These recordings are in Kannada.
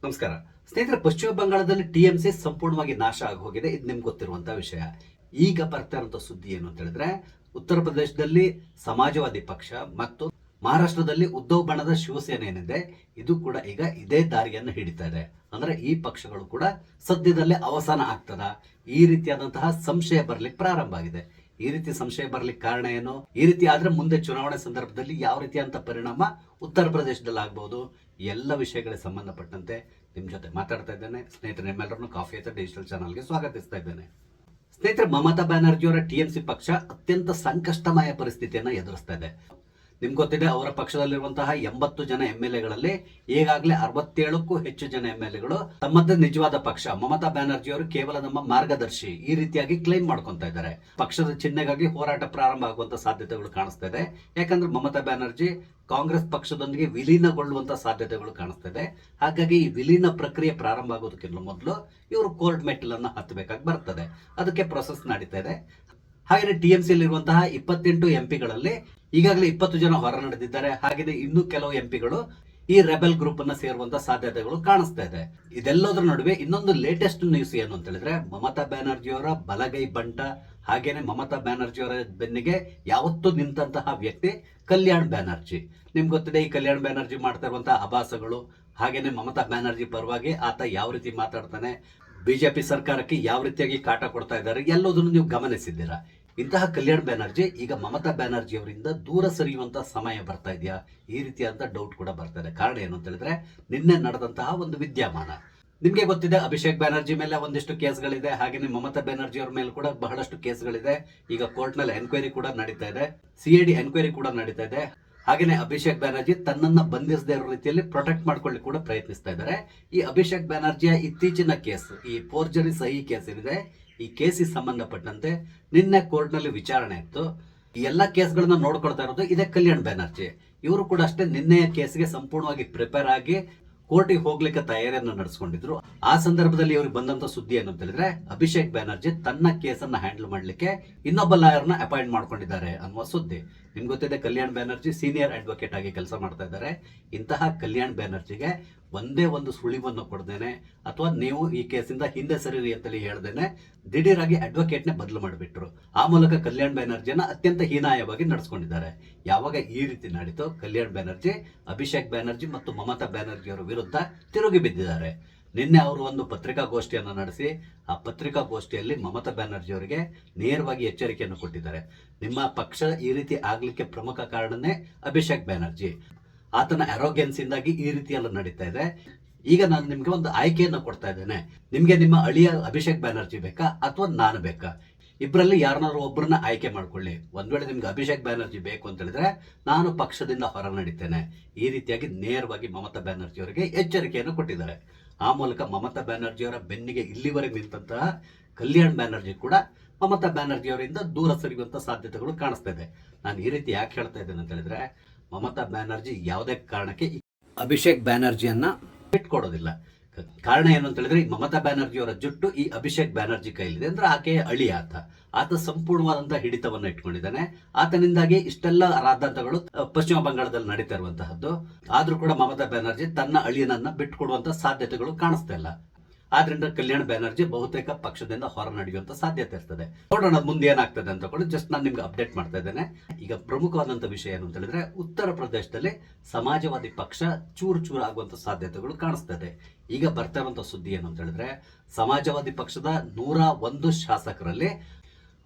ನಮಸ್ಕಾರ ಸ್ನೇಹಿತರೆ. ಪಶ್ಚಿಮ ಬಂಗಾಳದಲ್ಲಿ ಟಿಎಂಸಿ ಸಂಪೂರ್ಣವಾಗಿ ನಾಶ ಆಗಿ ಹೋಗಿದೆ. ಇದು ನಿಮ್ಗೆ ಗೊತ್ತಿರುವಂತಹ ವಿಷಯ. ಈಗ ಬರ್ತಾ ಇರುವಂತಹ ಸುದ್ದಿ ಏನು ಅಂತ ಹೇಳಿದ್ರೆ, ಉತ್ತರ ಪ್ರದೇಶದಲ್ಲಿ ಸಮಾಜವಾದಿ ಪಕ್ಷ ಮತ್ತು ಮಹಾರಾಷ್ಟ್ರದಲ್ಲಿ ಉದ್ಧವ್ ಬಣದ ಶಿವಸೇನೆ ಏನಿದೆ, ಇದು ಕೂಡ ಈಗ ಇದೇ ದಾರಿಯನ್ನು ಹಿಡಿತಾ ಇದೆ. ಅಂದ್ರೆ ಈ ಪಕ್ಷಗಳು ಕೂಡ ಸದ್ಯದಲ್ಲೇ ಅವಸಾನ ಆಗ್ತದ, ಈ ರೀತಿಯಾದಂತಹ ಸಂಶಯ ಬರ್ಲಿಕ್ಕೆ ಪ್ರಾರಂಭ ಆಗಿದೆ. ಈ ರೀತಿ ಸಂಶಯ ಬರ್ಲಿಕ್ಕೆ ಕಾರಣ ಏನು, ಈ ರೀತಿ ಆದ್ರೆ ಮುಂದೆ ಚುನಾವಣೆ ಸಂದರ್ಭದಲ್ಲಿ ಯಾವ ರೀತಿಯಂತ ಪರಿಣಾಮ ಉತ್ತರ ಪ್ರದೇಶದಲ್ಲಿ ಆಗ್ಬಹುದು, ಎಲ್ಲ ವಿಷಯಗಳಿಗೆ ಸಂಬಂಧಪಟ್ಟಂತೆ ನಿಮ್ ಜೊತೆ ಮಾತಾಡ್ತಾ ಇದ್ದೇನೆ. ಸ್ನೇಹಿತರೆ, ನಿಮ್ಮೆಲ್ಲರನ್ನು ಕಾಫಿ ಅಥವಾ ಡಿಜಿಟಲ್ ಚಾನಲ್ಗೆ ಸ್ವಾಗತಿಸ್ತಾ ಇದ್ದೇನೆ. ಸ್ನೇಹಿತರೆ, ಮಮತಾ ಬ್ಯಾನರ್ಜಿ ಅವರ ಟಿಎಂಸಿ ಪಕ್ಷ ಅತ್ಯಂತ ಸಂಕಷ್ಟಮಯ ಪರಿಸ್ಥಿತಿಯನ್ನ ಎದುರಿಸ್ತಾ ಇದೆ. ನಿಮ್ಗೆ ಗೊತ್ತಿದೆ, ಅವರ ಪಕ್ಷದಲ್ಲಿರುವಂತಹ 80 ಜನ ಎಂಎಲ್ಎಗಳಲ್ಲಿ ಈಗಾಗಲೇ 67ಕ್ಕೂ ಹೆಚ್ಚು ಜನ ಎಂಎಲ್ಎಗಳು ತಮ್ಮದೇ ನಿಜವಾದ ಪಕ್ಷ ಮಮತಾ ಬ್ಯಾನರ್ಜಿ ಅವರು ಕೇವಲ ನಮ್ಮ ಮಾರ್ಗದರ್ಶಿ ಈ ರೀತಿಯಾಗಿ ಕ್ಲೈಮ್ ಮಾಡ್ಕೊಂತ ಇದ್ದಾರೆ. ಪಕ್ಷದ ಚಿಹ್ನೆಗಾಗಿ ಹೋರಾಟ ಪ್ರಾರಂಭ ಆಗುವಂತ ಸಾಧ್ಯತೆಗಳು ಕಾಣಿಸ್ತಾ ಇದೆ. ಯಾಕಂದ್ರೆ ಮಮತಾ ಬ್ಯಾನರ್ಜಿ ಕಾಂಗ್ರೆಸ್ ಪಕ್ಷದೊಂದಿಗೆ ವಿಲೀನಗೊಳ್ಳುವಂತ ಸಾಧ್ಯತೆಗಳು ಕಾಣಿಸ್ತಾ ಇದೆ. ಹಾಗಾಗಿ ಈ ವಿಲೀನ ಪ್ರಕ್ರಿಯೆ ಪ್ರಾರಂಭ ಆಗೋದಕ್ಕಿಂತ ಮೊದಲು ಇವರು ಕೋರ್ಟ್ ಮೆಟ್ಟಿಲನ್ನು ಹತ್ತಬೇಕಾಗಿ ಬರ್ತದೆ. ಅದಕ್ಕೆ ಪ್ರೊಸೆಸ್ ನಡೀತಾ ಇದೆ. ಹಾಗೆ ಟಿಎಂಸಿಯಲ್ಲಿರುವಂತಹ 28 ಎಂಪಿಗಳಲ್ಲಿ ಈಗಾಗಲೇ 20 ಜನ ಹೊರ ನಡೆದಿದ್ದಾರೆ. ಹಾಗೆ ಇನ್ನೂ ಕೆಲವು ಎಂಪಿಗಳು ಈ ರೆಬೆಲ್ ಗ್ರೂಪ್ ಅನ್ನ ಸೇರುವಂತ ಸಾಧ್ಯತೆಗಳು ಕಾಣಿಸ್ತಾ ಇದೆ. ಇದೆಲ್ಲದರ ನಡುವೆ ಇನ್ನೊಂದು ಲೇಟೆಸ್ಟ್ ನ್ಯೂಸ್ ಏನು ಅಂತ ಹೇಳಿದ್ರೆ, ಮಮತಾ ಬ್ಯಾನರ್ಜಿ ಅವರ ಬಲಗೈ ಬಂಟ, ಹಾಗೇನೆ ಮಮತಾ ಬ್ಯಾನರ್ಜಿ ಅವರ ಬೆನ್ನಿಗೆ ಯಾವತ್ತೂ ನಿಂತಹ ವ್ಯಕ್ತಿ ಕಲ್ಯಾಣ್ ಬ್ಯಾನರ್ಜಿ. ನಿಮ್ಗೆ ಗೊತ್ತಿದೆ, ಈ ಕಲ್ಯಾಣ್ ಬ್ಯಾನರ್ಜಿ ಮಾಡ್ತಾ ಇರುವಂತಹ ಅಭಾಸಗಳು, ಹಾಗೇನೆ ಮಮತಾ ಬ್ಯಾನರ್ಜಿ ಪರವಾಗಿ ಆತ ಯಾವ ರೀತಿ ಮಾತಾಡ್ತಾನೆ, ಬಿಜೆಪಿ ಸರ್ಕಾರಕ್ಕೆ ಯಾವ ರೀತಿಯಾಗಿ ಕಾಟ ಕೊಡ್ತಾ ಇದ್ದಾರೆ, ಎಲ್ಲದನ್ನು ನೀವು ಗಮನಿಸಿದ್ದೀರಾ. ಇಂತಹ ಕಲ್ಯಾಣ್ ಬ್ಯಾನರ್ಜಿ ಈಗ ಮಮತಾ ಬ್ಯಾನರ್ಜಿ ಅವರಿಂದ ದೂರ ಸರಿಯುವಂತಹ ಸಮಯ ಬರ್ತಾ ಇದೆಯಾ, ಈ ರೀತಿಯಾದ ಡೌಟ್ ಕೂಡ ಬರ್ತಾ ಇದೆ. ಕಾರಣ ಏನು ಅಂತ ಹೇಳಿದ್ರೆ, ನಿನ್ನೆ ನಡೆದಂತಹ ಒಂದು ವಿದ್ಯಮಾನ ನಿಮ್ಗೆ ಗೊತ್ತಿದೆ. ಅಭಿಷೇಕ್ ಬ್ಯಾನರ್ಜಿ ಮೇಲೆ ಒಂದಿಷ್ಟು ಕೇಸ್ಗಳಿದೆ, ಹಾಗೆಯೇ ಮಮತಾ ಬ್ಯಾನರ್ಜಿ ಅವರ ಮೇಲೆ ಕೂಡ ಬಹಳಷ್ಟು ಕೇಸ್ಗಳಿದೆ. ಈಗ ಕೋರ್ಟ್ ನಲ್ಲಿ ಎನ್ಕ್ವೈರಿ ಕೂಡ ನಡೀತಾ ಇದೆ, ಸಿಐಡಿ ಎನ್ಕ್ವೈರಿ ಕೂಡ ನಡೀತಾ ಇದೆ. ಹಾಗೇನೆ ಅಭಿಷೇಕ್ ಬ್ಯಾನರ್ಜಿ ತನ್ನನ್ನ ಬಂಧಿಸದೇ ಇರೋ ರೀತಿಯಲ್ಲಿ ಪ್ರೊಟೆಕ್ಟ್ ಮಾಡ್ಕೊಳ್ಳಿಕ್ಕೆ ಕೂಡ ಪ್ರಯತ್ನಿಸ್ತಾ ಇದ್ದಾರೆ. ಈ ಅಭಿಷೇಕ್ ಬ್ಯಾನರ್ಜಿಯ ಇತ್ತೀಚಿನ ಕೇಸ್, ಈ ಫೋರ್ಜರಿ ಸಹಿ ಕೇಸ್ ಏನಿದೆ, ಈ ಕೇಸಿಗೆ ಸಂಬಂಧಪಟ್ಟಂತೆ ನಿನ್ನೆ ಕೋರ್ಟ್ ನಲ್ಲಿ ವಿಚಾರಣೆ ಇತ್ತು. ಈ ಎಲ್ಲಾ ಕೇಸ್ಗಳನ್ನ ನೋಡ್ಕೊಳ್ತಾ ಇರೋದು ಇದೇ ಕಲ್ಯಾಣ್ ಬ್ಯಾನರ್ಜಿ. ಇವರು ಕೂಡ ಅಷ್ಟೇ ನಿನ್ನೆಯ ಕೇಸ್ಗೆ ಸಂಪೂರ್ಣವಾಗಿ ಪ್ರಿಪೇರ್ ಆಗಿ ಕೋರ್ಟಿಗೆ ಹೋಗ್ಲಿಕ್ಕೆ ತಯಾರಿಯನ್ನು ನಡೆಸ್ಕೊಂಡಿದ್ರು. ಆ ಸಂದರ್ಭದಲ್ಲಿ ಇವ್ರಿಗೆ ಬಂದಂತ ಸುದ್ದಿ ಏನು ಅಂತ ಹೇಳಿದ್ರೆ, ಅಭಿಷೇಕ್ ಬ್ಯಾನರ್ಜಿ ತನ್ನ ಕೇಸನ್ನ ಹ್ಯಾಂಡಲ್ ಮಾಡ್ಲಿಕ್ಕೆ ಇನ್ನೊಬ್ಬ ಲಾಯರ್ನ ಅಪಾಯಿಂಟ್ ಮಾಡ್ಕೊಂಡಿದ್ದಾರೆ ಅನ್ನುವ ಸುದ್ದಿ. ನಿಮ್ಗೆ ಗೊತ್ತಿದೆ, ಕಲ್ಯಾಣ್ ಬ್ಯಾನರ್ಜಿ ಸೀನಿಯರ್ ಅಡ್ವೊಕೇಟ್ ಆಗಿ ಕೆಲಸ ಮಾಡ್ತಾ ಇದ್ದಾರೆ. ಇಂತಹ ಕಲ್ಯಾಣ್ ಬ್ಯಾನರ್ಜಿಗೆ ಒಂದೇ ಒಂದು ಸುಳಿವನ್ನು ಕೊಡ್ದೇನೆ, ಅಥವಾ ನೀವು ಈ ಕೇಸಿಂದ ಹಿಂದೆ ಸರಿರಿ ಅಂತೇಳಿ ಹೇಳ್ದೇನೆ ದಿಢೀರಾಗಿ ಅಡ್ವೊಕೇಟ್ನೇ ಬದಲು ಮಾಡಿಬಿಟ್ರು. ಆ ಮೂಲಕ ಕಲ್ಯಾಣ್ ಬ್ಯಾನರ್ಜಿಯನ್ನ ಅತ್ಯಂತ ಹೀನಾಯವಾಗಿ ನಡೆಸ್ಕೊಂಡಿದ್ದಾರೆ. ಯಾವಾಗ ಈ ರೀತಿ ನಡೀತು, ಕಲ್ಯಾಣ್ ಬ್ಯಾನರ್ಜಿ ಅಭಿಷೇಕ್ ಬ್ಯಾನರ್ಜಿ ಮತ್ತು ಮಮತಾ ಬ್ಯಾನರ್ಜಿ ಅವರ ವಿರುದ್ಧ ತಿರುಗಿ ಬಿದ್ದಿದ್ದಾರೆ. ನಿನ್ನೆ ಅವರು ಒಂದು ಪತ್ರಿಕಾಗೋಷ್ಠಿಯನ್ನು ನಡೆಸಿ, ಆ ಪತ್ರಿಕಾಗೋಷ್ಠಿಯಲ್ಲಿ ಮಮತಾ ಬ್ಯಾನರ್ಜಿ ಅವರಿಗೆ ನೇರವಾಗಿ ಎಚ್ಚರಿಕೆಯನ್ನು ಕೊಟ್ಟಿದ್ದಾರೆ. ನಿಮ್ಮ ಪಕ್ಷ ಈ ರೀತಿ ಆಗ್ಲಿಕ್ಕೆ ಪ್ರಮುಖ ಕಾರಣನೇ ಅಭಿಷೇಕ್ ಬ್ಯಾನರ್ಜಿ. ಆತನ ಅರೋಗ್ಯನ್ಸ್ ಇಂದಾಗಿ ಈ ರೀತಿಯೆಲ್ಲ ನಡೀತಾ ಇದೆ. ಈಗ ನಾನು ನಿಮ್ಗೆ ಒಂದು ಆಯ್ಕೆಯನ್ನು ಕೊಡ್ತಾ ಇದ್ದೇನೆ. ನಿಮ್ಗೆ ನಿಮ್ಮ ಅಳಿಯ ಅಭಿಷೇಕ್ ಬ್ಯಾನರ್ಜಿ ಬೇಕಾ ಅಥವಾ ನಾನು ಬೇಕಾ? ಇಬ್ಬರಲ್ಲಿ ಯಾರನ್ನಾದ್ರೂ ಒಬ್ಬರನ್ನ ಆಯ್ಕೆ ಮಾಡ್ಕೊಳ್ಳಿ. ಒಂದ್ ವೇಳೆ ನಿಮ್ಗೆ ಅಭಿಷೇಕ್ ಬ್ಯಾನರ್ಜಿ ಬೇಕು ಅಂತ ಹೇಳಿದ್ರೆ ನಾನು ಪಕ್ಷದಿಂದ ಹೊರ ನಡೀತೇನೆ, ಈ ರೀತಿಯಾಗಿ ನೇರವಾಗಿ ಮಮತಾ ಬ್ಯಾನರ್ಜಿ ಅವರಿಗೆ ಎಚ್ಚರಿಕೆಯನ್ನು ಕೊಟ್ಟಿದ್ದಾರೆ. ಆ ಮೂಲಕ ಮಮತಾ ಬ್ಯಾನರ್ಜಿ ಅವರ ಬೆನ್ನಿಗೆ ಇಲ್ಲಿವರೆಗೆ ನಿಂತಹ ಕಲ್ಯಾಣ್ ಬ್ಯಾನರ್ಜಿ ಕೂಡ ಮಮತಾ ಬ್ಯಾನರ್ಜಿ ಅವರಿಂದ ದೂರ ಸರಿಯುವಂತ ಸಾಧ್ಯತೆಗಳು ಕಾಣಿಸ್ತಾ ಇದೆ. ನಾನು ಈ ರೀತಿ ಯಾಕೆ ಹೇಳ್ತಾ ಇದ್ದೇನೆ ಅಂತ ಹೇಳಿದ್ರೆ, ಮಮತಾ ಬ್ಯಾನರ್ಜಿ ಯಾವುದೇ ಕಾರಣಕ್ಕೆ ಅಭಿಷೇಕ್ ಬ್ಯಾನರ್ಜಿಯನ್ನ ಬಿಟ್ಕೊಡೋದಿಲ್ಲ. ಕಾರಣ ಏನು ಅಂತ ಹೇಳಿದ್ರೆ, ಮಮತಾ ಬ್ಯಾನರ್ಜಿ ಅವರ ಜುಟ್ಟು ಈ ಅಭಿಷೇಕ್ ಬ್ಯಾನರ್ಜಿ ಕೈಲಿದೆ. ಅಂದ್ರೆ ಆಕೆಯ ಅಳಿ ಆತ ಸಂಪೂರ್ಣವಾದಂತಹ ಹಿಡಿತವನ್ನ ಇಟ್ಕೊಂಡಿದ್ದಾನೆ. ಆತನಿಂದಾಗಿ ಇಷ್ಟೆಲ್ಲ ರಾದ್ಧಾಂತಗಳು ಪಶ್ಚಿಮ ಬಂಗಾಳದಲ್ಲಿ ನಡೀತಾ ಇರುವಂತಹದ್ದು. ಆದ್ರೂ ಕೂಡ ಮಮತಾ ಬ್ಯಾನರ್ಜಿ ತನ್ನ ಅಳಿಯನನ್ನ ಬಿಟ್ಕೊಡುವಂತ ಸಾಧ್ಯತೆಗಳು ಕಾಣಿಸ್ತಾ ಇಲ್ಲ. ಆದ್ರಿಂದ ಕಲ್ಯಾಣ್ ಬ್ಯಾನರ್ಜಿ ಬಹುತೇಕ ಪಕ್ಷದಿಂದ ಹೊರ ನಡೆಯುವಂತ ಸಾಧ್ಯತೆ ಇರ್ತದೆ. ನೋಡೋಣ ಮುಂದೆ ಏನಾಗ್ತದೆ ಅಂತ ಕೂಡ ಜಸ್ಟ್ ನಾನು ನಿಮ್ಗೆ ಅಪ್ಡೇಟ್ ಮಾಡ್ತಾ ಇದ್ದೇನೆ. ಈಗ ಪ್ರಮುಖವಾದಂತ ವಿಷಯ ಏನು ಅಂತ ಹೇಳಿದ್ರೆ, ಉತ್ತರ ಪ್ರದೇಶದಲ್ಲಿ ಸಮಾಜವಾದಿ ಪಕ್ಷ ಚೂರು ಆಗುವಂತ ಸಾಧ್ಯತೆಗಳು ಕಾಣಿಸ್ತದೆ. ಈಗ ಬರ್ತಾ ಇರುವಂತ ಸುದ್ದಿ ಏನು ಅಂತ ಹೇಳಿದ್ರೆ, ಸಮಾಜವಾದಿ ಪಕ್ಷದ 101 ಶಾಸಕರಲ್ಲಿ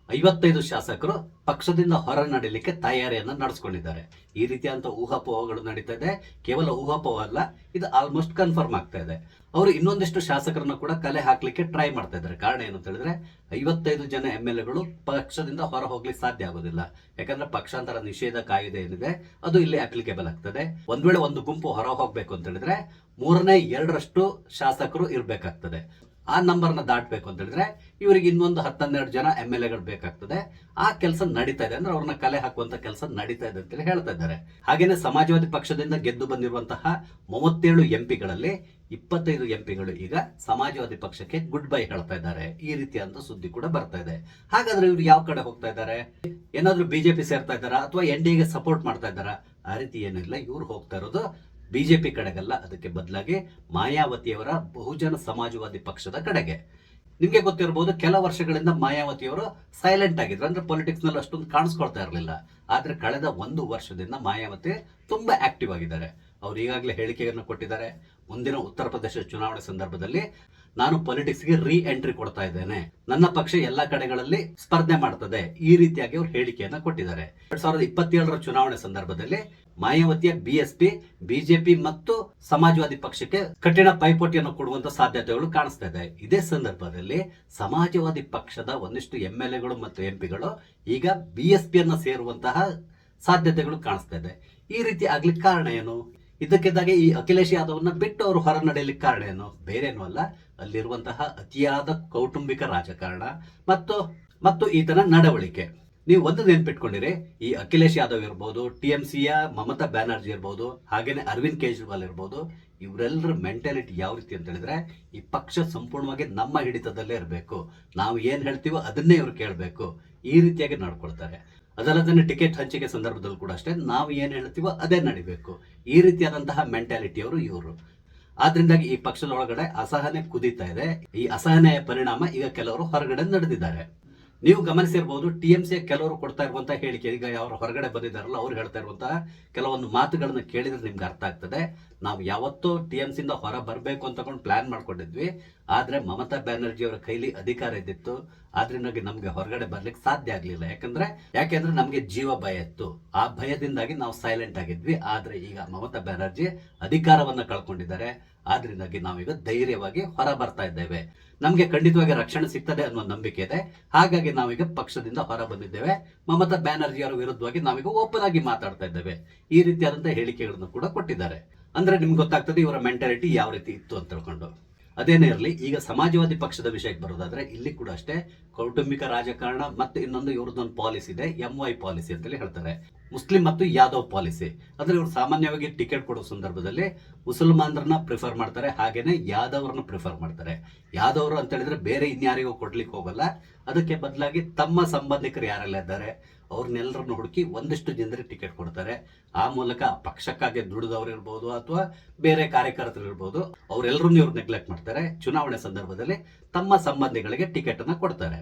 55 ಶಾಸಕರು ಪಕ್ಷದಿಂದ ಹೊರ ನಡೀಲಿಕ್ಕೆ ತಯಾರಿಯನ್ನ ನಡೆಸ್ಕೊಂಡಿದ್ದಾರೆ. ಈ ರೀತಿಯಂತ ಊಹಾಪೋಹಗಳು ನಡೀತಾ ಇದೆ. ಕೇವಲ ಊಹಾಪೋಹ ಅಲ್ಲ, ಇದು ಆಲ್ಮೋಸ್ಟ್ ಕನ್ಫರ್ಮ್ ಆಗ್ತಾ ಇದೆ. ಅವರು ಇನ್ನೊಂದಿಷ್ಟು ಶಾಸಕರನ್ನ ಕೂಡ ಕಲೆ ಹಾಕ್ಲಿಕ್ಕೆ ಟ್ರೈ ಮಾಡ್ತಾ ಇದ್ದಾರೆ. ಕಾರಣ ಏನು ಅಂತ ಹೇಳಿದ್ರೆ, 55 ಜನ ಎಂಎಲ್ಎಗಳು ಪಕ್ಷದಿಂದ ಹೊರ ಹೋಗ್ಲಿಕ್ಕೆ ಸಾಧ್ಯ ಆಗೋದಿಲ್ಲ. ಯಾಕಂದ್ರೆ ಪಕ್ಷಾಂತರ ನಿಷೇಧ ಕಾಯ್ದೆ ಏನಿದೆ ಅದು ಇಲ್ಲಿ ಅಪ್ಲಿಕೇಬಲ್ ಆಗ್ತದೆ. ಒಂದ್ ವೇಳೆ ಒಂದು ಗುಂಪು ಹೊರ ಹೋಗ್ಬೇಕು ಅಂತ ಹೇಳಿದ್ರೆ 2/3 ಶಾಸಕರು ಇರ್ಬೇಕಾಗ್ತದೆ. ಆ ನಂಬರ್ನ ದಾಟಬೇಕು ಅಂತ ಹೇಳಿದ್ರೆ ಇವರಿಗೆ ಇನ್ನೊಂದು 10-12 ಜನ ಎಂಎಲ್ಎಗಳು ಬೇಕಾಗ್ತದೆ. ಆ ಕೆಲಸ ನಡೀತಾ ಇದೆ, ಅಂದ್ರೆ ಅವ್ರನ್ನ ಕಲೆ ಹಾಕುವಂತ ಕೆಲಸ ನಡೀತಾ ಇದೆ ಅಂತ ಹೇಳ್ತಾ ಇದ್ದಾರೆ. ಹಾಗೇನೆ ಸಮಾಜವಾದಿ ಪಕ್ಷದಿಂದ ಗೆದ್ದು ಬಂದಿರುವಂತಹ 37 ಎಂಪಿಗಳಲ್ಲಿ 25 ಎಂಪಿಗಳು ಈಗ ಸಮಾಜವಾದಿ ಪಕ್ಷಕ್ಕೆ ಗುಡ್ ಬೈ ಹೇಳ್ತಾ ಇದ್ದಾರೆ. ಈ ರೀತಿಯಾದ ಸುದ್ದಿ ಕೂಡ ಬರ್ತಾ ಇದೆ. ಹಾಗಾದ್ರೆ ಇವ್ರು ಯಾವ ಕಡೆ ಹೋಗ್ತಾ ಇದ್ದಾರೆ? ಏನಾದ್ರೂ ಬಿಜೆಪಿ ಸೇರ್ತಾ ಇದ್ದಾರಾ ಅಥವಾ ಎನ್ಡಿಎಗೆ ಸಪೋರ್ಟ್ ಮಾಡ್ತಾ ಇದ್ದಾರಾ? ಆ ರೀತಿ ಏನಿಲ್ಲ. ಇವ್ರು ಹೋಗ್ತಾ ಇರೋದು ಬಿಜೆಪಿ ಕಡೆಗಲ್ಲ, ಅದಕ್ಕೆ ಬದಲಾಗಿ ಮಾಯಾವತಿಯವರ ಬಹುಜನ ಸಮಾಜವಾದಿ ಪಕ್ಷದ ಕಡೆಗೆ. ನಿಮ್ಗೆ ಗೊತ್ತಿರಬಹುದು, ಕೆಲ ವರ್ಷಗಳಿಂದ ಮಾಯಾವತಿಯವರು ಸೈಲೆಂಟ್ ಆಗಿದ್ರು, ಅಂದ್ರೆ ಪೊಲಿಟಿಕ್ಸ್ ನಲ್ಲಿ ಅಷ್ಟೊಂದು ಕಾಣಿಸ್ಕೊಳ್ತಾ ಇರಲಿಲ್ಲ. ಆದ್ರೆ ಕಳೆದ 1 ವರ್ಷದಿಂದ ಮಾಯಾವತಿ ತುಂಬಾ ಆಕ್ಟಿವ್ ಆಗಿದ್ದಾರೆ. ಅವ್ರು ಈಗಾಗಲೇ ಹೇಳಿಕೆಯನ್ನು ಕೊಟ್ಟಿದ್ದಾರೆ, ಮುಂದಿನ ಉತ್ತರ ಪ್ರದೇಶ ಚುನಾವಣೆ ಸಂದರ್ಭದಲ್ಲಿ ನಾನು ಪೊಲಿಟಿಕ್ಸ್ಗೆ ರೀ ಎಂಟ್ರಿ ಕೊಡ್ತಾ ಇದ್ದೇನೆ, ನನ್ನ ಪಕ್ಷ ಎಲ್ಲಾ ಕಡೆಗಳಲ್ಲಿ ಸ್ಪರ್ಧೆ ಮಾಡ್ತದೆ, ಈ ರೀತಿಯಾಗಿ ಅವರು ಹೇಳಿಕೆಯನ್ನ ಕೊಟ್ಟಿದ್ದಾರೆ. 2027ರ ಚುನಾವಣೆ ಸಂದರ್ಭದಲ್ಲಿ ಮಾಯಾವತಿಯ ಬಿಎಸ್ಪಿ, ಬಿಜೆಪಿ ಮತ್ತು ಸಮಾಜವಾದಿ ಪಕ್ಷಕ್ಕೆ ಕಠಿಣ ಪೈಪೋಟಿಯನ್ನು ಕೊಡುವಂತ ಸಾಧ್ಯತೆಗಳು ಕಾಣಿಸ್ತಾ ಇದೆ. ಇದೇ ಸಂದರ್ಭದಲ್ಲಿ ಸಮಾಜವಾದಿ ಪಕ್ಷದ ಒಂದಿಷ್ಟು ಎಂಎಲ್ಎಗಳು ಮತ್ತು ಎಂಪಿಗಳು ಈಗ ಬಿಎಸ್ಪಿಯನ್ನ ಸೇರುವಂತಹ ಸಾಧ್ಯತೆಗಳು ಕಾಣಿಸ್ತಾ ಇದೆ. ಈ ರೀತಿ ಆಗ್ಲಿಕ್ಕೆ ಕಾರಣ ಏನು? ಇದಕ್ಕಿದ್ದಾಗೆ ಈ ಅಖಿಲೇಶ್ ಯಾದವ್ನ ಬಿಟ್ಟು ಅವರು ಹೊರ ನಡೆಯಲಿಕ್ಕೆ ಕಾರಣ ಏನು? ಬೇರೇನೂ ಅಲ್ಲ, ಅಲ್ಲಿರುವಂತಹ ಅತಿಯಾದ ಕೌಟುಂಬಿಕ ರಾಜಕಾರಣ ಮತ್ತು ಈತನ ನಡವಳಿಕೆ. ನೀವು ಒಂದು ನೆನ್ಪಿಟ್ಕೊಂಡಿರಿ, ಈ ಅಖಿಲೇಶ್ ಯಾದವ್ ಇರ್ಬೋದು, ಟಿಎಂಸಿಯ ಮಮತಾ ಬ್ಯಾನರ್ಜಿ ಇರ್ಬೋದು, ಹಾಗೇನೆ ಅರವಿಂದ್ ಕೇಜ್ರಿವಾಲ್ ಇರ್ಬೋದು, ಇವರೆಲ್ಲರ ಮೆಂಟಾಲಿಟಿ ಯಾವ ರೀತಿ ಅಂತ ಹೇಳಿದ್ರೆ, ಈ ಪಕ್ಷ ಸಂಪೂರ್ಣವಾಗಿ ನಮ್ಮ ಹಿಡಿತದಲ್ಲೇ ಇರಬೇಕು, ನಾವು ಏನ್ ಹೇಳ್ತೀವೋ ಅದನ್ನೇ ಇವ್ರು ಕೇಳಬೇಕು, ಈ ರೀತಿಯಾಗಿ ನಡ್ಕೊಳ್ತಾರೆ. ಅದಲ್ಲದೆ ಟಿಕೆಟ್ ಹಂಚಿಕೆ ಸಂದರ್ಭದಲ್ಲಿ ಕೂಡ ಅಷ್ಟೇ, ನಾವು ಏನ್ ಹೇಳ್ತೀವೋ ಅದೇ ನಡಿಬೇಕು, ಈ ರೀತಿಯಾದಂತಹ ಮೆಂಟಾಲಿಟಿಯವರು ಇವರು. ಆದ್ರಿಂದಾಗಿ ಈ ಪಕ್ಷದ ಒಳಗಡೆ ಅಸಹನೆ ಕುದೀತಾ ಇದೆ. ಈ ಅಸಹನೆಯ ಪರಿಣಾಮ ಈಗ ಕೆಲವರು ಹೊರಗಡೆ ನಡೆದಿದ್ದಾರೆ. ನೀವು ಗಮನಿಸಿರ್ಬೋದು, ಟಿಎಂಸಿ ಕೆಲವರು ಕೊಡ್ತಾ ಇರುವಂತಹ ಹೇಳಿಕೆ, ಈಗ ಯಾವ ಹೊರಗಡೆ ಬಂದಿದ್ದಾರಲ್ಲ ಅವ್ರು ಹೇಳ್ತಾ ಇರುವಂತಹ ಕೆಲವೊಂದು ಮಾತುಗಳನ್ನ ಕೇಳಿದ್ರೆ ನಿಮ್ಗೆ ಅರ್ಥ ಆಗ್ತದೆ. ನಾವು ಯಾವತ್ತೂ ಟಿಎಂಸಿಯಿಂದ ಹೊರ ಬರಬೇಕು ಅಂತಕೊಂಡು ಪ್ಲಾನ್ ಮಾಡ್ಕೊಂಡಿದ್ವಿ, ಆದ್ರೆ ಮಮತಾ ಬ್ಯಾನರ್ಜಿ ಅವರ ಕೈಲಿ ಅಧಿಕಾರ ಇದ್ದಿತ್ತು, ಆದ್ರಿಂದಾಗಿ ನಮ್ಗೆ ಹೊರಗಡೆ ಬರ್ಲಿಕ್ಕೆ ಸಾಧ್ಯ ಆಗ್ಲಿಲ್ಲ. ಯಾಕೆಂದ್ರೆ ನಮ್ಗೆ ಜೀವ ಭಯ ಇತ್ತು, ಆ ಭಯದಿಂದಾಗಿ ನಾವು ಸೈಲೆಂಟ್ ಆಗಿದ್ವಿ. ಆದ್ರೆ ಈಗ ಮಮತಾ ಬ್ಯಾನರ್ಜಿ ಅಧಿಕಾರವನ್ನ ಕಳ್ಕೊಂಡಿದ್ದಾರೆ, ಆದ್ರಿಂದಾಗಿ ನಾವೀಗ ಧೈರ್ಯವಾಗಿ ಹೊರ ಬರ್ತಾ ಇದ್ದೇವೆ, ನಮ್ಗೆ ಖಂಡಿತವಾಗಿ ರಕ್ಷಣೆ ಸಿಗ್ತದೆ ಅನ್ನೋ ನಂಬಿಕೆ ಇದೆ, ಹಾಗಾಗಿ ನಾವೀಗ ಪಕ್ಷದಿಂದ ಹೊರ ಬಂದಿದ್ದೇವೆ, ಮಮತಾ ಬ್ಯಾನರ್ಜಿ ಅವರ ವಿರುದ್ಧವಾಗಿ ನಾವೀಗ ಓಪನ್ ಆಗಿ ಮಾತಾಡ್ತಾ ಇದ್ದೇವೆ, ಈ ರೀತಿಯಾದಂತಹ ಹೇಳಿಕೆಗಳನ್ನು ಕೂಡ ಕೊಟ್ಟಿದ್ದಾರೆ. ಅಂದ್ರೆ ನಿಮ್ಗೆ ಗೊತ್ತಾಗ್ತದೆ ಇವರ ಮೆಂಟಾಲಿಟಿ ಯಾವ ರೀತಿ ಇತ್ತು ಅಂತ ತಿಳ್ಕೊಂಡು. ಅದೇನೇ ಇರಲಿ, ಈಗ ಸಮಾಜವಾದಿ ಪಕ್ಷದ ವಿಷಯಕ್ಕೆ ಬರೋದಾದ್ರೆ ಇಲ್ಲಿ ಕೂಡ ಅಷ್ಟೇ ಕೌಟುಂಬಿಕ ರಾಜಕಾರಣ ಮತ್ತು ಇನ್ನೊಂದು ಇವ್ರದ್ದೊಂದು ಪಾಲಿಸಿ ಇದೆ, MY ಪಾಲಿಸಿ ಅಂತೇಳಿ ಹೇಳ್ತಾರೆ, ಮುಸ್ಲಿಂ ಮತ್ತು ಯಾದವ್ ಪಾಲಿಸಿ. ಅಂದ್ರೆ ಇವರು ಸಾಮಾನ್ಯವಾಗಿ ಟಿಕೆಟ್ ಕೊಡೋ ಸಂದರ್ಭದಲ್ಲಿ ಮುಸಲ್ಮಾನರನ್ನ ಪ್ರಿಫರ್ ಮಾಡ್ತಾರೆ, ಹಾಗೇನೆ ಯಾದವ್ರನ್ನ ಪ್ರಿಫರ್ ಮಾಡ್ತಾರೆ. ಯಾದವ್ರು ಅಂತ ಹೇಳಿದ್ರೆ ಬೇರೆ ಇನ್ಯಾರಿಗೂ ಕೊಡ್ಲಿಕ್ಕೆ ಹೋಗಲ್ಲ, ಅದಕ್ಕೆ ಬದಲಾಗಿ ತಮ್ಮ ಸಂಬಂಧಿಕರು ಯಾರೆಲ್ಲ ಇದ್ದಾರೆ ಅವ್ರನ್ನೆಲ್ಲರನ್ನು ಹುಡುಕಿ ಒಂದಿಷ್ಟು ಜನರಿಗೆ ಟಿಕೆಟ್ ಕೊಡ್ತಾರೆ. ಆ ಮೂಲಕ ಪಕ್ಷಕ್ಕಾಗಿ ದುಡಿದವ್ರು ಇರ್ಬೋದು ಅಥವಾ ಬೇರೆ ಕಾರ್ಯಕರ್ತರು ಇರ್ಬೋದು, ಅವರೆಲ್ಲರನ್ನು ಇವ್ರು ನೆಗ್ಲೆಕ್ಟ್ ಮಾಡ್ತಾರೆ. ಚುನಾವಣೆ ಸಂದರ್ಭದಲ್ಲಿ ತಮ್ಮ ಸಂಬಂಧಿಗಳಿಗೆ ಟಿಕೆಟ್ ಅನ್ನ ಕೊಡ್ತಾರೆ.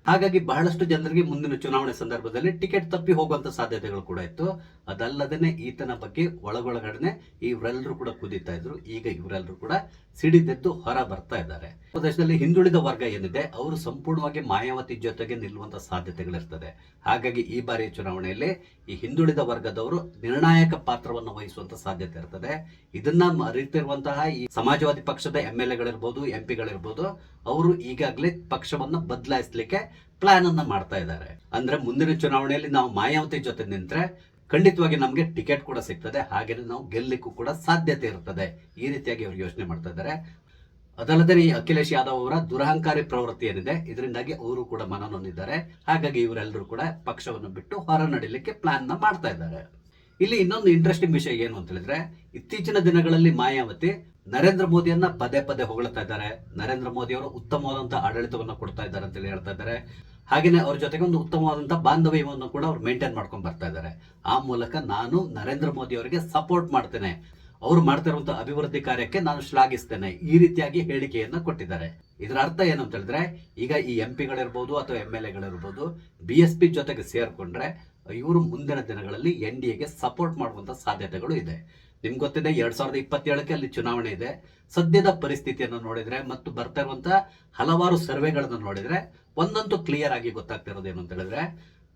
ಹಾಗಾಗಿ ಬಹಳಷ್ಟು ಜನರಿಗೆ ಮುಂದಿನ ಚುನಾವಣೆ ಸಂದರ್ಭದಲ್ಲಿ ಟಿಕೆಟ್ ತಪ್ಪಿ ಹೋಗುವಂತ ಸಾಧ್ಯತೆಗಳು ಕೂಡ ಇತ್ತು. ಅದಲ್ಲದೇನೆ ಈತನ ಬಗ್ಗೆ ಒಳಗೊಳಗಡೆ ಇವರೆಲ್ಲರೂ ಕೂಡ ಕುದೀತಾ ಇದ್ರು. ಈಗ ಇವರೆಲ್ಲರೂ ಕೂಡ ಸಿಡಿದೆದ್ದು ಹೊರ ಬರ್ತಾ ಇದ್ದಾರೆ. ಪ್ರದೇಶದಲ್ಲಿ ಹಿಂದುಳಿದ ವರ್ಗ ಏನಿದೆ ಅವರು ಸಂಪೂರ್ಣವಾಗಿ ಮಾಯಾವತಿ ಜೊತೆಗೆ ನಿಲ್ಲುವಂತ ಸಾಧ್ಯತೆಗಳಿರ್ತದೆ. ಹಾಗಾಗಿ ಈ ಬಾರಿಯ ಚುನಾವಣೆಯಲ್ಲಿ ಈ ಹಿಂದುಳಿದ ವರ್ಗದವರು ನಿರ್ಣಾಯಕ ಪಾತ್ರವನ್ನು ವಹಿಸುವಂತ ಸಾಧ್ಯತೆ ಇರ್ತದೆ. ಇದನ್ನ ಅರಿತಿರುವಂತಹ ಈ ಸಮಾಜವಾದಿ ಪಕ್ಷದ MLAಗಳಿರ್ಬೋದು, MP ಗಳಿರ್ಬೋದು, ಅವರು ಈಗಾಗಲೇ ಪಕ್ಷವನ್ನ ಬದಲಾಯಿಸಲಿಕ್ಕೆ ಪ್ಲಾನ್ ಅನ್ನ ಮಾಡ್ತಾ ಇದ್ದಾರೆ. ಅಂದ್ರೆ ಮುಂದಿನ ಚುನಾವಣೆಯಲ್ಲಿ ನಾವು ಮಾಯಾವತಿ ಜೊತೆ ನಿಂತ್ರೆ ಖಂಡಿತವಾಗಿ ನಮ್ಗೆ ಟಿಕೆಟ್ ಕೂಡ ಸಿಗ್ತದೆ, ಹಾಗೇನೆ ನಾವು ಗೆಲ್ಲಲಿಕ್ಕೂ ಕೂಡ ಸಾಧ್ಯತೆ ಇರ್ತದೆ, ಈ ರೀತಿಯಾಗಿ ಅವರು ಯೋಚನೆ ಮಾಡ್ತಾ ಇದ್ದಾರೆ. ಅದಲ್ಲದೆ ಈ ಅಖಿಲೇಶ್ ಯಾದವ್ ಅವರ ದುರಹಂಕಾರಿ ಪ್ರವೃತ್ತಿ ಏನಿದೆ, ಇದರಿಂದಾಗಿ ಅವರು ಕೂಡ ಮನನೊಂದಿದ್ದಾರೆ. ಹಾಗಾಗಿ ಇವರೆಲ್ಲರೂ ಕೂಡ ಪಕ್ಷವನ್ನು ಬಿಟ್ಟು ಹೊರ ನಡೀಲಿಕ್ಕೆ ಪ್ಲಾನ್ ನ ಮಾಡ್ತಾ ಇದ್ದಾರೆ. ಇಲ್ಲಿ ಇನ್ನೊಂದು ಇಂಟ್ರೆಸ್ಟಿಂಗ್ ವಿಷಯ ಏನು ಅಂತ ಹೇಳಿದ್ರೆ, ಇತ್ತೀಚಿನ ದಿನಗಳಲ್ಲಿ ಮಾಯಾವತಿ ನರೇಂದ್ರ ಮೋದಿಯನ್ನ ಪದೇ ಪದೇ ಹೊಗಳ್ತಾ ಇದ್ದಾರೆ. ನರೇಂದ್ರ ಮೋದಿ ಅವರು ಉತ್ತಮವಾದಂತಹ ಆಡಳಿತವನ್ನು ಕೊಡ್ತಾ ಇದ್ದಾರೆ ಅಂತ ಹೇಳಿ ಹೇಳ್ತಾ ಇದ್ದಾರೆ. ಹಾಗೇನೆ ಅವ್ರ ಜೊತೆಗೆ ಒಂದು ಉತ್ತಮವಾದಂತಹ ಬಾಂಧವ್ಯವನ್ನು ಕೂಡ ಅವ್ರು ಮೇಂಟೈನ್ ಮಾಡ್ಕೊಂಡು ಬರ್ತಾ ಇದ್ದಾರೆ. ಆ ಮೂಲಕ ನಾನು ನರೇಂದ್ರ ಮೋದಿ ಅವರಿಗೆ ಸಪೋರ್ಟ್ ಮಾಡ್ತೇನೆ, ಅವರು ಮಾಡ್ತಾ ಇರುವಂತಹ ಅಭಿವೃದ್ಧಿ ಕಾರ್ಯಕ್ಕೆ ನಾನು ಶ್ಲಾಘಿಸ್ತೇನೆ, ಈ ರೀತಿಯಾಗಿ ಹೇಳಿಕೆಯನ್ನ ಕೊಟ್ಟಿದ್ದಾರೆ. ಇದರ ಅರ್ಥ ಏನು ಅಂತ ಹೇಳಿದ್ರೆ, ಈಗ ಈ MP ಗಳಿರ್ಬೋದು ಅಥವಾ MLAಗಳಿರ್ಬೋದು BSP ಜೊತೆಗೆ ಸೇರ್ಕೊಂಡ್ರೆ ಇವರು ಮುಂದಿನ ದಿನಗಳಲ್ಲಿ NDAಗೆ ಸಪೋರ್ಟ್ ಮಾಡುವಂತ ಸಾಧ್ಯತೆಗಳು ಇದೆ. ನಿಮ್ಗೆ ಗೊತ್ತಿದೆ 2027ಕ್ಕೆ ಅಲ್ಲಿ ಚುನಾವಣೆ ಇದೆ. ಸದ್ಯದ ಪರಿಸ್ಥಿತಿಯನ್ನು ನೋಡಿದ್ರೆ ಮತ್ತು ಬರ್ತಾ ಇರುವಂತಹ ಹಲವಾರು ಸರ್ವೆಗಳನ್ನು ನೋಡಿದ್ರೆ ಒಂದಂತೂ ಕ್ಲಿಯರ್ ಆಗಿ ಗೊತ್ತಾಗ್ತಿರೋದು ಏನು ಅಂತ ಹೇಳಿದ್ರೆ,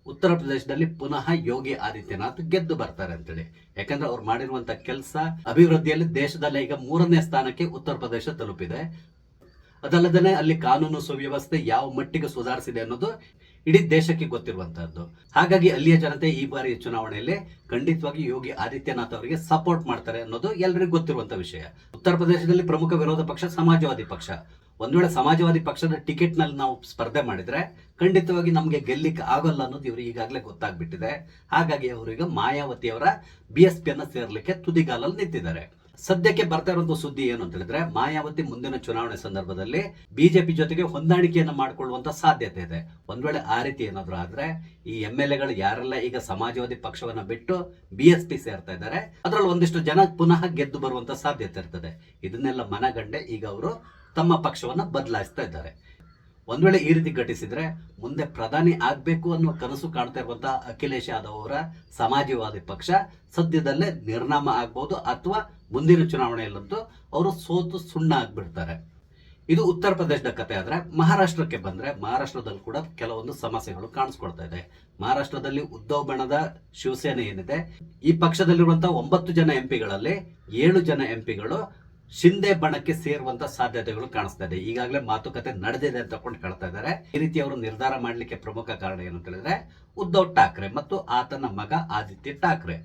ಉತ್ತರ ಪ್ರದೇಶದಲ್ಲಿ ಪುನಃ ಯೋಗಿ ಆದಿತ್ಯನಾಥ್ ಗೆದ್ದು ಬರ್ತಾರೆ ಅಂತೇಳಿ. ಯಾಕಂದ್ರೆ ಅವ್ರು ಮಾಡಿರುವಂತಹ ಕೆಲಸ ಅಭಿವೃದ್ಧಿಯಲ್ಲಿ ದೇಶದಲ್ಲೇ ಈಗ 3ನೇ ಸ್ಥಾನಕ್ಕೆ ಉತ್ತರ ಪ್ರದೇಶ ತಲುಪಿದೆ. ಅದಲ್ಲದೆ ಅಲ್ಲಿ ಕಾನೂನು ಸುವ್ಯವಸ್ಥೆ ಯಾವ ಮಟ್ಟಿಗೆ ಸುಧಾರಿಸಿದೆ ಅನ್ನೋದು ಇಡೀ ದೇಶಕ್ಕೆ ಗೊತ್ತಿರುವಂತಹದ್ದು. ಹಾಗಾಗಿ ಅಲ್ಲಿಯ ಜನತೆ ಈ ಬಾರಿ ಚುನಾವಣೆಯಲ್ಲಿ ಖಂಡಿತವಾಗಿ ಯೋಗಿ ಆದಿತ್ಯನಾಥ್ ಅವರಿಗೆ ಸಪೋರ್ಟ್ ಮಾಡ್ತಾರೆ ಅನ್ನೋದು ಎಲ್ಲರಿಗೂ ಗೊತ್ತಿರುವಂತಹ ವಿಷಯ. ಉತ್ತರ ಪ್ರದೇಶದಲ್ಲಿ ಪ್ರಮುಖ ವಿರೋಧ ಪಕ್ಷ ಸಮಾಜವಾದಿ ಪಕ್ಷ. ಒಂದ್ ವೇಳೆ ಸಮಾಜವಾದಿ ಪಕ್ಷದ ಟಿಕೆಟ್ ನಲ್ಲಿ ನಾವು ಸ್ಪರ್ಧೆ ಮಾಡಿದ್ರೆ ಖಂಡಿತವಾಗಿ ನಮ್ಗೆ ಗೆಲ್ಲಿಕ್ಕೆ ಆಗೋಲ್ಲ ಅನ್ನೋದು ಇವರು ಈಗಾಗಲೇ ಗೊತ್ತಾಗ್ಬಿಟ್ಟಿದೆ. ಹಾಗಾಗಿ ಅವರು ಈಗ ಮಾಯಾವತಿ ಅವರ BSP ಅನ್ನ ಸೇರ್ಲಿಕ್ಕೆ ತುದಿಗಾಲಲ್ಲಿ ನಿಂತಿದ್ದಾರೆ. ಸದ್ಯಕ್ಕೆ ಬರ್ತಾ ಇರುವಂತಹ ಸುದ್ದಿ ಏನು ಅಂತ ಹೇಳಿದ್ರೆ, ಮಾಯಾವತಿ ಮುಂದಿನ ಚುನಾವಣೆ ಸಂದರ್ಭದಲ್ಲಿ ಬಿಜೆಪಿ ಜೊತೆಗೆ ಹೊಂದಾಣಿಕೆಯನ್ನು ಮಾಡಿಕೊಳ್ಳುವಂತ ಸಾಧ್ಯತೆ ಇದೆ. ಒಂದ್ ವೇಳೆ ಆ ರೀತಿ ಏನಾದ್ರು ಆದ್ರೆ ಈ MLAಗಳು ಯಾರೆಲ್ಲ ಈಗ ಸಮಾಜವಾದಿ ಪಕ್ಷವನ್ನ ಬಿಟ್ಟು BSP ಸೇರ್ತಾ ಇದ್ದಾರೆ, ಅದರಲ್ಲಿ ಒಂದಿಷ್ಟು ಜನ ಪುನಃ ಗೆದ್ದು ಬರುವಂತ ಸಾಧ್ಯತೆ ಇರ್ತದೆ. ಇದನ್ನೆಲ್ಲ ಮನಗಂಡೆ ಈಗ ಅವರು ತಮ್ಮ ಪಕ್ಷವನ್ನ ಬದಲಾಯಿಸ್ತಾ ಇದ್ದಾರೆ. ಒಂದ್ ವೇಳೆ ಈ ರೀತಿ ಘಟಿಸಿದ್ರೆ ಮುಂದೆ ಪ್ರಧಾನಿ ಆಗ್ಬೇಕು ಅನ್ನುವ ಕನಸು ಕಾಣ್ತಾ ಇರುವಂತಹ ಅಖಿಲೇಶ್ ಯಾದವ್ ಅವರ ಸಮಾಜವಾದಿ ಪಕ್ಷ ಸದ್ಯದಲ್ಲೇ ನಿರ್ನಾಮ ಆಗ್ಬಹುದು, ಅಥವಾ ಮುಂದಿನ ಚುನಾವಣೆಯಲ್ಲಂತೂ ಅವರು ಸೋತು ಸುಣ್ಣ ಆಗ್ಬಿಡ್ತಾರೆ. ಇದು ಉತ್ತರ ಪ್ರದೇಶದ ಕತೆ. ಆದ್ರೆ ಮಹಾರಾಷ್ಟ್ರಕ್ಕೆ ಬಂದ್ರೆ ಮಹಾರಾಷ್ಟ್ರದಲ್ಲಿ ಕೂಡ ಕೆಲವೊಂದು ಸಮಸ್ಯೆಗಳು ಕಾಣಿಸ್ಕೊಳ್ತಾ ಇದೆ. ಮಹಾರಾಷ್ಟ್ರದಲ್ಲಿ ಉದ್ಧವ್ ಬಣದ ಶಿವಸೇನೆ ಏನಿದೆ, ಈ ಪಕ್ಷದಲ್ಲಿರುವಂತಹ 9 ಜನ ಎಂಪಿಗಳಲ್ಲಿ 7 ಜನ ಎಂಪಿಗಳು ಶಿಂದೆ ಬಣಕ್ಕೆ ಸೇರುವಂತ ಸಾಧ್ಯತೆಗಳು ಕಾಣಿಸ್ತಾ ಇದೆ. ಈಗಾಗಲೇ ಮಾತುಕತೆ ನಡೆದಿದೆ ಅಂತ ಹೇಳ್ತಾ ಇದ್ದಾರೆ. ಈ ರೀತಿ ಅವರು ನಿರ್ಧಾರ ಮಾಡಲಿಕ್ಕೆ ಪ್ರಮುಖ ಕಾರಣ ಏನು ಅಂತ ಹೇಳಿದ್ರೆ ಉದ್ಧವ್ ಠಾಕ್ರೆ ಮತ್ತು ಆತನ ಮಗ ಆದಿತ್ಯ ಠಾಕ್ರೆ.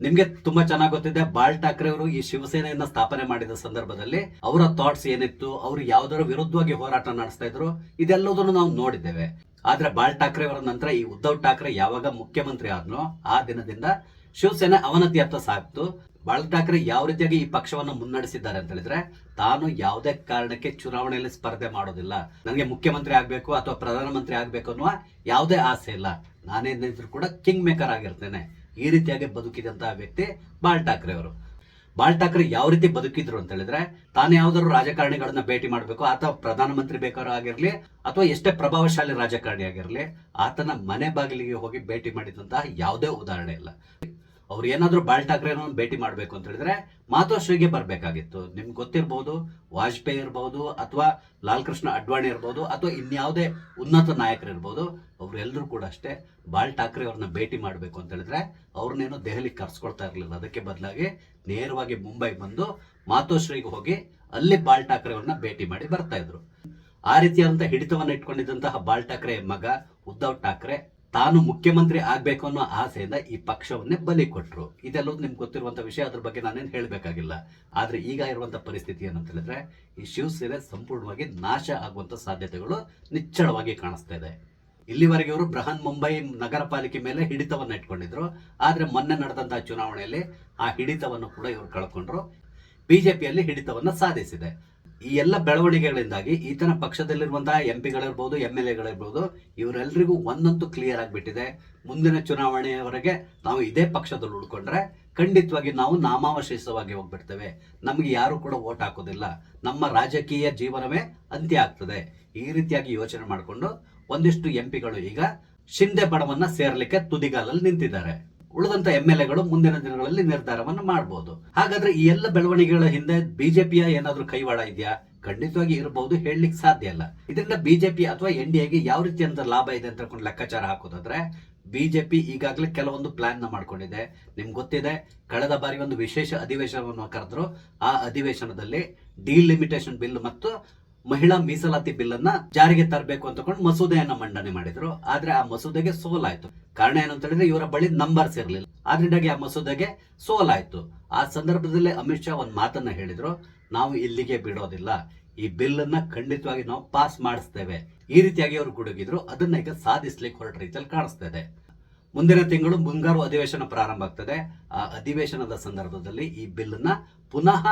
ನಿಮ್ಗೆ ತುಂಬಾ ಚೆನ್ನಾಗಿ ಗೊತ್ತಿದೆ, ಬಾಳ್ ಠಾಕ್ರೆ ಅವರು ಈ ಶಿವಸೇನೆಯನ್ನ ಸ್ಥಾಪನೆ ಮಾಡಿದ ಸಂದರ್ಭದಲ್ಲಿ ಅವರ ಥಾಟ್ಸ್ ಏನಿತ್ತು, ಅವರು ಯಾವ್ದರ ವಿರುದ್ಧವಾಗಿ ಹೋರಾಟ ನಡೆಸ್ತಾ ಇದ್ರು, ಇದೆಲ್ಲದನ್ನು ನಾವು ನೋಡಿದ್ದೇವೆ. ಆದ್ರೆ ಬಾಳ್ ಠಾಕ್ರೆ ಅವರ ನಂತರ ಈ ಉದ್ಧವ್ ಠಾಕ್ರೆ ಯಾವಾಗ ಮುಖ್ಯಮಂತ್ರಿ ಆದ್ನೋ ಆ ದಿನದಿಂದ ಶಿವಸೇನೆ ಅವನತಿಯತ್ತ ಸಾಗ್ತು. ಬಾಳ್ ಠಾಕ್ರೆ ಯಾವ ರೀತಿಯಾಗಿ ಈ ಪಕ್ಷವನ್ನು ಮುನ್ನಡೆಸಿದ್ದಾರೆ ಅಂತ ಹೇಳಿದ್ರೆ, ತಾನು ಯಾವುದೇ ಕಾರಣಕ್ಕೆ ಚುನಾವಣೆಯಲ್ಲಿ ಸ್ಪರ್ಧೆ ಮಾಡೋದಿಲ್ಲ, ನನಗೆ ಮುಖ್ಯಮಂತ್ರಿ ಆಗ್ಬೇಕು ಅಥವಾ ಪ್ರಧಾನಮಂತ್ರಿ ಆಗ್ಬೇಕು ಅನ್ನುವ ಯಾವುದೇ ಆಸೆ ಇಲ್ಲ, ನಾನೇನಿದ್ರು ಕೂಡ ಕಿಂಗ್ ಮೇಕರ್ ಆಗಿರ್ತೇನೆ, ಈ ರೀತಿಯಾಗಿ ಬದುಕಿದಂತಹ ವ್ಯಕ್ತಿ ಬಾಳ್ ಠಾಕ್ರೆ ಅವರು. ಬಾಳ್ ಠಾಕ್ರೆ ಯಾವ ರೀತಿ ಬದುಕಿದ್ರು ಅಂತ ಹೇಳಿದ್ರೆ, ತಾನು ಯಾವ್ದಾದ್ರು ರಾಜಕಾರಣಿಗಳನ್ನ ಭೇಟಿ ಮಾಡಬೇಕು, ಅಥವಾ ಪ್ರಧಾನಮಂತ್ರಿ ಬೇಕಾದ್ರೂ ಆಗಿರ್ಲಿ ಅಥವಾ ಎಷ್ಟೇ ಪ್ರಭಾವಶಾಲಿ ರಾಜಕಾರಣಿ ಆಗಿರ್ಲಿ, ಆತನ ಮನೆ ಬಾಗಿಲಿಗೆ ಹೋಗಿ ಭೇಟಿ ಮಾಡಿದಂತಹ ಯಾವುದೇ ಉದಾಹರಣೆ ಇಲ್ಲ. ಅವ್ರು ಏನಾದ್ರು ಬಾಳ್ ಠಾಕ್ರೆ ಭೇಟಿ ಮಾಡ್ಬೇಕು ಅಂತ ಹೇಳಿದ್ರೆ ಮಾತೋಶ್ರೀಗೆ ಬರ್ಬೇಕಾಗಿತ್ತು. ನಿಮ್ಗೆ ಗೊತ್ತಿರಬಹುದು, ವಾಜಪೇಯಿ ಇರಬಹುದು ಅಥವಾ ಲಾಲ್ ಕೃಷ್ಣ ಅಡ್ವಾಣಿ ಇರಬಹುದು ಅಥವಾ ಇನ್ಯಾವುದೇ ಉನ್ನತ ನಾಯಕರು ಇರಬಹುದು, ಅವ್ರೆಲ್ಲರೂ ಕೂಡ ಅಷ್ಟೇ ಬಾಳ್ ಠಾಕ್ರೆ ಅವ್ರನ್ನ ಭೇಟಿ ಮಾಡ್ಬೇಕು ಅಂತ ಹೇಳಿದ್ರೆ ಅವ್ರನ್ನೇನೋ ದೆಹಲಿ ಕರ್ಸ್ಕೊಳ್ತಾ ಇರ್ಲಿಲ್ಲ. ಅದಕ್ಕೆ ಬದಲಾಗಿ ನೇರವಾಗಿ ಮುಂಬೈ ಬಂದು ಮಾತೋಶ್ರೀಗೆ ಹೋಗಿ ಅಲ್ಲಿ ಬಾಳ್ ಠಾಕ್ರೆ ಅವ್ರನ್ನ ಭೇಟಿ ಮಾಡಿ ಬರ್ತಾ ಇದ್ರು. ಆ ರೀತಿಯಾದಂತಹ ಹಿಡಿತವನ್ನ ಇಟ್ಕೊಂಡಿದ್ದಂತಹ ಬಾಳ್ ಠಾಕ್ರೆ ಮಗ ಉದ್ಧವ್ ಠಾಕ್ರೆ ತಾನು ಮುಖ್ಯಮಂತ್ರಿ ಆಗ್ಬೇಕು ಅನ್ನೋ ಆಸೆಯಿಂದ ಈ ಪಕ್ಷವನ್ನೇ ಬಲಿ ಕೊಟ್ರು. ಇದೆಲ್ಲವೂ ನಿಮ್ಗೆ ಗೊತ್ತಿರುವಂತ ವಿಷಯ, ಅದ್ರ ಬಗ್ಗೆ ನಾನೇನು ಹೇಳಬೇಕಾಗಿಲ್ಲ. ಆದ್ರೆ ಈಗ ಇರುವಂತ ಪರಿಸ್ಥಿತಿ ಏನಂತ ಹೇಳಿದ್ರೆ, ಈ ಶಿವಸೇನೆ ಸಂಪೂರ್ಣವಾಗಿ ನಾಶ ಆಗುವಂತ ಸಾಧ್ಯತೆಗಳು ನಿಚ್ಚಳವಾಗಿ ಕಾಣಿಸ್ತಾ ಇದೆ. ಇಲ್ಲಿವರೆಗೆ ಅವರು ಬೃಹನ್ ಮುಂಬೈ ನಗರ ಪಾಲಿಕೆ ಮೇಲೆ ಹಿಡಿತವನ್ನ ಇಟ್ಕೊಂಡಿದ್ರು. ಆದ್ರೆ ಮೊನ್ನೆ ನಡೆದಂತಹ ಚುನಾವಣೆಯಲ್ಲಿ ಆ ಹಿಡಿತವನ್ನು ಕೂಡ ಇವರು ಕಳ್ಕೊಂಡ್ರು. ಬಿಜೆಪಿಯಲ್ಲಿ ಹಿಡಿತವನ್ನ ಸಾಧಿಸಿದೆ. ಈ ಎಲ್ಲ ಬೆಳವಣಿಗೆಗಳಿಂದಾಗಿ ಈತನ ಪಕ್ಷದಲ್ಲಿರುವಂತಹ ಎಂಪಿಗಳಿರ್ಬೋದು, MLAಗಳಿರ್ಬೋದು, ಇವರೆಲ್ಲರಿಗೂ ಒಂದಂತೂ ಕ್ಲಿಯರ್ ಆಗಿಬಿಟ್ಟಿದೆ, ಮುಂದಿನ ಚುನಾವಣೆಯವರೆಗೆ ನಾವು ಇದೇ ಪಕ್ಷದಲ್ಲಿ ಉಳ್ಕೊಂಡ್ರೆ ಖಂಡಿತವಾಗಿ ನಾವು ನಾಮಾವಶೇಷವಾಗಿ ಹೋಗ್ಬಿಡ್ತೇವೆ, ನಮ್ಗೆ ಯಾರು ಕೂಡ ವೋಟ್ ಹಾಕೋದಿಲ್ಲ, ನಮ್ಮ ರಾಜಕೀಯ ಜೀವನವೇ ಅಂತ್ಯ ಆಗ್ತದೆ. ಈ ರೀತಿಯಾಗಿ ಯೋಚನೆ ಮಾಡಿಕೊಂಡು ಒಂದಿಷ್ಟು ಎಂಪಿಗಳು ಈಗ ಶಿಂದೆ ಬಣವನ್ನ ಸೇರ್ಲಿಕ್ಕೆ ತುದಿಗಾಲಲ್ಲಿ ನಿಂತಿದ್ದಾರೆ. ಉಳಿದಂತ MLAಗಳು ಮುಂದಿನ ದಿನಗಳಲ್ಲಿ ನಿರ್ಧಾರವನ್ನು ಮಾಡಬಹುದು. ಹಾಗಾದ್ರೆ ಈ ಎಲ್ಲ ಬೆಳವಣಿಗೆಗಳ ಹಿಂದೆ ಬಿಜೆಪಿಯ ಏನಾದ್ರೂ ಕೈವಾಡ ಇದೆಯಾ? ಖಂಡಿತವಾಗಿ ಇರಬಹುದು, ಹೇಳಲಿಕ್ಕೆ ಸಾಧ್ಯ ಇಲ್ಲ. ಇದರಿಂದ ಬಿಜೆಪಿ ಅಥವಾ NDAಗೆ ಯಾವ ರೀತಿಯಂತ ಲಾಭ ಇದೆ ಅಂತ ಲೆಕ್ಕಾಚಾರ ಹಾಕೋದಾದ್ರೆ, ಬಿಜೆಪಿ ಈಗಾಗಲೇ ಕೆಲವೊಂದು ಪ್ಲಾನ್ ನ ಮಾಡ್ಕೊಂಡಿದೆ. ನಿಮ್ಗೆ ಗೊತ್ತಿದೆ, ಕಳೆದ ಬಾರಿ ಒಂದು ವಿಶೇಷ ಅಧಿವೇಶನವನ್ನು ಕರೆದ್ರು. ಆ ಅಧಿವೇಶನದಲ್ಲಿ ಡಿಲಿಮಿಟೇಷನ್ ಬಿಲ್ ಮತ್ತು ಮಹಿಳಾ ಮೀಸಲಾತಿ ಬಿಲ್ ಅನ್ನ ಜಾರಿಗೆ ತರಬೇಕು ಅಂತಕೊಂಡು ಮಸೂದೆಯನ್ನ ಮಂಡನೆ ಮಾಡಿದ್ರು. ಆದ್ರೆ ಆ ಮಸೂದೆಗೆ ಸೋಲಾಯ್ತು. ಕಾರಣ ಏನಂತ ಹೇಳಿದ್ರೆ ಇವರ ಬಳಿ ನಂಬರ್ಸ್ ಇರಲಿಲ್ಲ. ಆದ್ರಿಂದಾಗಿ ಆ ಮಸೂದೆಗೆ ಸೋಲಾಯ್ತು. ಆ ಸಂದರ್ಭದಲ್ಲಿ ಅಮಿತ್ ಶಾ ಒಂದು ಮಾತನ್ನ ಹೇಳಿದ್ರು, ನಾವು ಇಲ್ಲಿಗೆ ಬಿಡೋದಿಲ್ಲ, ಈ ಬಿಲ್ ಅನ್ನ ಖಂಡಿತವಾಗಿ ನಾವು ಪಾಸ್ ಮಾಡಿಸ್ತೇವೆ. ಈ ರೀತಿಯಾಗಿ ಅವರು ಗುಡುಗಿದ್ರು. ಅದನ್ನ ಈಗ ಸಾಧಿಸ್ಲಿಕ್ಕೆ ಹೊರಟ ರೀತಿಯಲ್ಲಿ ಕಾಣಿಸ್ತಾ ಇದೆ. ಮುಂದಿನ ತಿಂಗಳು ಮುಂಗಾರು ಅಧಿವೇಶನ ಪ್ರಾರಂಭ ಆಗ್ತದೆ. ಆ ಅಧಿವೇಶನದ ಸಂದರ್ಭದಲ್ಲಿ ಈ ಬಿಲ್ ಅನ್ನ ಪುನಃ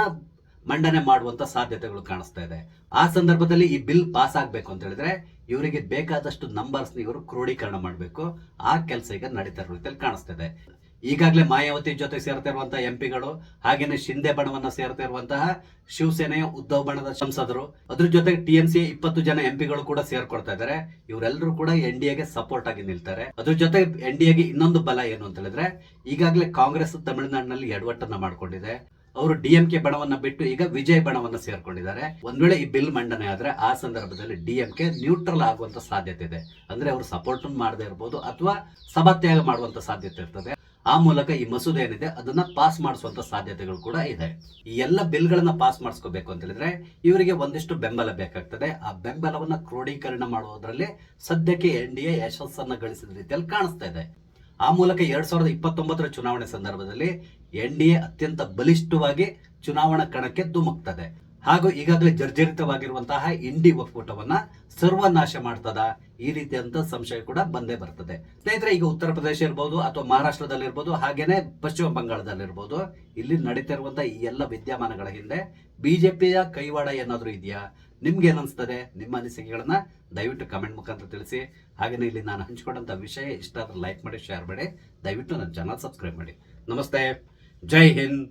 ಮಂಡನೆ ಮಾಡುವಂತ ಸಾಧ್ಯತೆಗಳು ಕಾಣಿಸ್ತಾ ಇದೆ. ಆ ಸಂದರ್ಭದಲ್ಲಿ ಈ ಬಿಲ್ ಪಾಸ್ ಆಗ್ಬೇಕು ಅಂತ ಹೇಳಿದ್ರೆ ಇವರಿಗೆ ಬೇಕಾದಷ್ಟು ನಂಬರ್ಸ್ ಇವರು ಕ್ರೋಢೀಕರಣ ಮಾಡಬೇಕು. ಆ ಕೆಲಸ ಈಗ ನಡೀತಾ ಇರೋ ರೀತಿಯಲ್ಲಿ ಕಾಣಿಸ್ತಾ ಇದೆ. ಈಗಾಗಲೇ ಮಾಯಾವತಿ ಜೊತೆ ಸೇರ್ತಾ ಇರುವಂತಹ ಎಂಪಿಗಳು, ಹಾಗೇನೆ ಶಿಂದೆ ಬಣವನ್ನ ಸೇರ್ತಾ ಇರುವಂತಹ ಶಿವಸೇನೆಯ ಉದ್ಧವ್ ಬಣದ ಸಂಸದರು, ಅದ್ರ ಜೊತೆಗೆ TMC 20 ಜನ ಎಂಪಿಗಳು ಕೂಡ ಸೇರ್ಕೊಳ್ತಾ ಇದ್ದಾರೆ. ಇವರೆಲ್ಲರೂ ಕೂಡ NDAಗೆ ಸಪೋರ್ಟ್ ಆಗಿ ನಿಲ್ತಾರೆ. ಅದ್ರ ಜೊತೆಗೆ NDAಗೆ ಇನ್ನೊಂದು ಬಲ ಏನು ಅಂತ ಹೇಳಿದ್ರೆ, ಈಗಾಗಲೇ ಕಾಂಗ್ರೆಸ್ ತಮಿಳುನಾಡಿನಲ್ಲಿ ಎಡವಟ್ಟನ್ನ ಮಾಡ್ಕೊಂಡಿದೆ. ಅವರು DMK ಬಣವನ್ನ ಬಿಟ್ಟು ಈಗ ವಿಜಯ್ ಬಣವನ್ನ ಸೇರ್ಕೊಂಡಿದ್ದಾರೆ. ಒಂದ್ ವೇಳೆ ಈ ಬಿಲ್ ಮಂಡನೆ ಆದ್ರೆ ಆ ಸಂದರ್ಭದಲ್ಲಿ DMK ನ್ಯೂಟ್ರಲ್ ಆಗುವಂತ ಸಾಧ್ಯತೆ ಇದೆ. ಅಂದ್ರೆ ಅವರು ಸಪೋರ್ಟ್ ಮಾಡದೇ ಇರಬಹುದು ಅಥವಾ ಸಭಾತ್ಯಾಗ ಮಾಡುವಂತ ಸಾಧ್ಯತೆ ಇರ್ತದೆ. ಆ ಮೂಲಕ ಈ ಮಸೂದೆ ಏನಿದೆ ಅದನ್ನ ಪಾಸ್ ಮಾಡಿಸುವಂತ ಸಾಧ್ಯತೆಗಳು ಕೂಡ ಇದೆ. ಈ ಎಲ್ಲ ಬಿಲ್ಗಳನ್ನ ಪಾಸ್ ಮಾಡಿಸ್ಕೋಬೇಕು ಅಂತ ಹೇಳಿದ್ರೆ ಇವರಿಗೆ ಒಂದಿಷ್ಟು ಬೆಂಬಲ ಬೇಕಾಗ್ತದೆ. ಆ ಬೆಂಬಲವನ್ನ ಕ್ರೋಢೀಕರಣ ಮಾಡುವುದರಲ್ಲಿ ಸದ್ಯಕ್ಕೆ NDA ಯಶಸ್ಸನ್ನ ಗಳಿಸಿದ ರೀತಿಯಲ್ಲಿ ಕಾಣಿಸ್ತಾ ಇದೆ. ಆ ಮೂಲಕ 2029 ಚುನಾವಣೆ ಸಂದರ್ಭದಲ್ಲಿ NDA ಅತ್ಯಂತ ಬಲಿಷ್ಠವಾಗಿ ಚುನಾವಣಾ ಕಣಕ್ಕೆ ಧುಮುಕ್ತದೆ. ಹಾಗೂ ಈಗಾಗಲೇ ಜರ್ಜರಿತವಾಗಿರುವಂತಹ ಇಂಡಿ ಒಕ್ಕೂಟವನ್ನ ಸರ್ವನಾಶ ಮಾಡ್ತದ, ಈ ರೀತಿಯಂತ ಸಂಶಯ ಕೂಡ ಬಂದೇ ಬರ್ತದೆ. ಸ್ನೇಹಿತರೆ, ಈಗ ಉತ್ತರ ಪ್ರದೇಶ ಇರ್ಬೋದು ಅಥವಾ ಮಹಾರಾಷ್ಟ್ರದಲ್ಲಿರ್ಬೋದು, ಹಾಗೇನೆ ಪಶ್ಚಿಮ ಬಂಗಾಳದಲ್ಲಿರ್ಬೋದು, ಇಲ್ಲಿ ನಡೀತಿರುವಂತಹ ಈ ಎಲ್ಲ ವಿದ್ಯಮಾನಗಳ ಹಿಂದೆ ಬಿಜೆಪಿಯ ಕೈವಾಡ ಏನಾದರೂ ಇದೆಯಾ? ನಿಮ್ಗೆ ಏನನ್ಸ್ತದೆ? ನಿಮ್ಮ ಅನಿಸಿಕೆಗಳನ್ನ ದಯವಿಟ್ಟು ಕಮೆಂಟ್ ಮುಖಾಂತರ ತಿಳಿಸಿ. ಹಾಗೆಯೇ ಇಲ್ಲಿ ನಾನು ಹಂಚಿಕೊಂಡಂತ ವಿಷಯ ಇಷ್ಟ ಆದ್ರೆ ಲೈಕ್ ಮಾಡಿ, ಶೇರ್ ಮಾಡಿ, ದಯವಿಟ್ಟು ನನ್ನ ಚಾನಲ್ ಸಬ್ಸ್ಕ್ರೈಬ್ ಮಾಡಿ. ನಮಸ್ತೆ, ಜೈ ಹಿಂದ್.